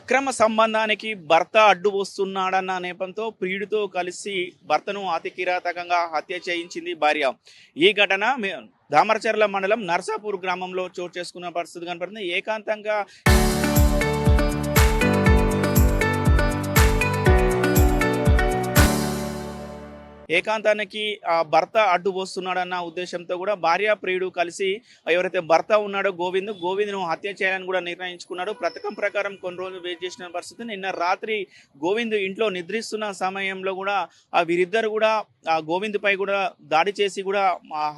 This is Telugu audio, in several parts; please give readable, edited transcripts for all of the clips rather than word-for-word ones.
అక్రమ సంబంధానికి భర్త అడ్డు వస్తున్నాడన్న నేపంతో ప్రియుడితో కలిసి భర్తను అతి కిరాతకంగా హత్య చేయించింది భార్య. ఈ ఘటన దామరచర్ల మండలం నర్సాపూర్ గ్రామంలో చోటు చేసుకున్న పరిస్థితి కనపడుతుంది. ఏకాంతంగా ఏకాంతానికి భర్త అడ్డు వస్తున్నాడన్న ఉద్దేశంతో కూడా భార్య ప్రియుడు కలిసి ఎవరైతే భర్త ఉన్నాడో గోవింద్ను హత్య చేయాలని కూడా నిర్ణయించుకున్నాడు. పథకం ప్రకారం కొన్ని రోజులు వెయిట్ చేసిన పరిస్థితి. నిన్న రాత్రి గోవింద్ ఇంట్లో నిద్రిస్తున్న సమయంలో కూడా వీరిద్దరు కూడా గోవింద్ పై కూడా దాడి చేసి కూడా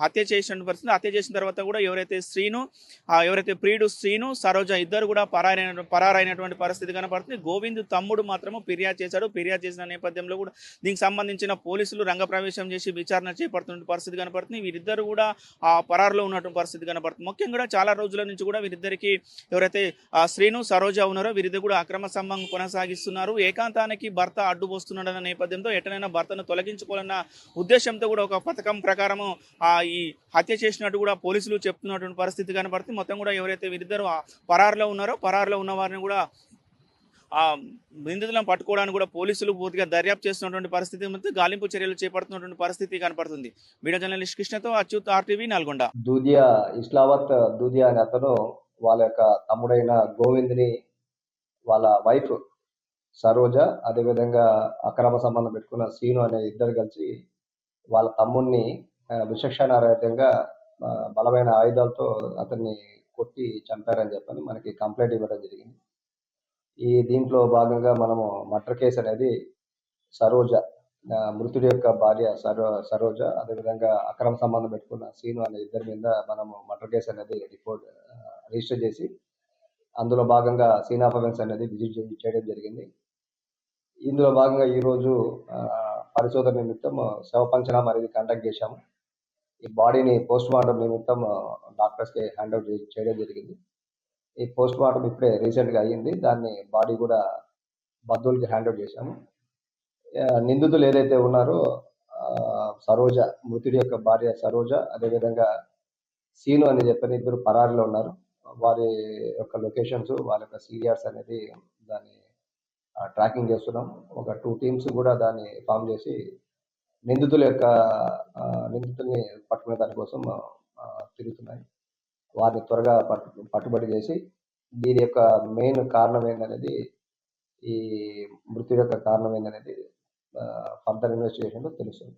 హత్య చేసిన పరిస్థితి. హత్య చేసిన తర్వాత కూడా ఎవరైతే ప్రియుడు శ్రీను సరోజ ఇద్దరు కూడా పరారైనటువంటి పరిస్థితి కనపడుతుంది. గోవింద్ తమ్ముడు మాత్రము ఫిర్యాదు చేశాడు. ఫిర్యాదు చేసిన నేపథ్యంలో కూడా దీనికి సంబంధించిన పోలీసులు రంగప్రవేశం చేసి విచారణ చేపడుతున్న పరిస్థితి కనపడుతుంది. వీరిద్దరు కూడా పరారులో ఉన్నటువంటి పరిస్థితి కనపడుతుంది. ముఖ్యంగా కూడా చాలా రోజుల నుంచి కూడా వీరిద్దరికి ఎవరైతే శ్రీను సరోజ ఉన్నారో వీరిద్దరు కూడా అక్రమ సంబంధం కొనసాగిస్తున్నారు. ఏకాంతానికి భర్త అడ్డు వస్తున్నాడన్న నేపథ్యంతో ఎటనైనా భర్తను తొలగించుకోవాలన్న ఉద్దేశంతో కూడా ఒక పథకం ప్రకారము ఈ హత్య చేసినట్టు కూడా పోలీసులు చెప్తున్నటువంటి పరిస్థితి కనపడుతుంది. మొత్తం కూడా ఎవరైతే వీరిద్దరు పరారులో ఉన్నారో పరారులో ఉన్న వారిని కూడా నిందితులను పట్టుకోవడానికి కూడా పోలీసులు పూర్తిగా దర్యాప్తు చేస్తున్నటువంటి పరిస్థితి, గాలింపు చర్యలు చేపడుతున్నటువంటి పరిస్థితి కనపడుతుంది. మీడియా జర్నలిస్ట్ కృష్ణతో అచ్యుత్, RTV నల్గొండ. దూదియా ఇస్లావత్ దూదియా అనే అతను వాళ్ళ యొక్క తమ్ముడైన గోవింద్ని వాళ్ళ వైఫ్ సరోజ, అదేవిధంగా అక్రమ సంబంధం పెట్టుకున్న సీను అనే ఇద్దరు కలిసి వాళ్ళ తమ్ముడిని విచక్షణారహితంగా బలమైన ఆయుధాలతో అతన్ని కొట్టి చంపారని చెప్పని మనకి కంప్లైంట్ ఇవ్వడం జరిగింది. దీంట్లో భాగంగా మనము మర్డర్ కేసు అనేది సరోజ, మృతుడి యొక్క భార్య సరోజ, అదేవిధంగా అక్రమ సంబంధం పెట్టుకున్న సీను అనే ఇద్దరి మీద మనము మర్డర్ కేసు అనేది రిజిస్టర్ చేసి అందులో భాగంగా సీన్ ఆఫ్ ఎఫెన్స్ అనేది విజిట్ చేయడం జరిగింది. ఇందులో భాగంగా ఈరోజు పరిశోధన నిమిత్తం శవ పంచనామా అనేది కండక్ట్ చేశాము. ఈ బాడీని పోస్ట్ మార్టం నిమిత్తం డాక్టర్స్కి హ్యాండ్ ఓవర్ చేయడం జరిగింది. ఈ పోస్ట్ మార్టం ఇప్పుడే రీసెంట్గా అయ్యింది. దాన్ని బాడీ కూడా బంధువులకి హ్యాండ్ ఓవర్ చేశాము. నిందితులు ఏదైతే ఉన్నారో సరోజ, మృతుడి యొక్క భార్య సరోజ, అదేవిధంగా సీను అని చెప్పని ఇద్దరు పరారిలో ఉన్నారు. వారి యొక్క లొకేషన్స్, వారి యొక్క సీరియర్స్ అనేది దాన్ని ట్రాకింగ్ చేస్తున్నాం. ఒక 2 టీమ్స్ కూడా దాన్ని ఫామ్ చేసి నిందితుల్ని పట్టుకునే దానికోసం తిరుగుతున్నాయి. వారిని త్వరగా పట్టుబడి చేసి దీని యొక్క మెయిన్ కారణం ఏందనేది, ఈ మృత్యు యొక్క కారణం ఏందనేది ఫర్దర్ ఇన్వెస్టిగేషన్లో తెలుస్తుంది.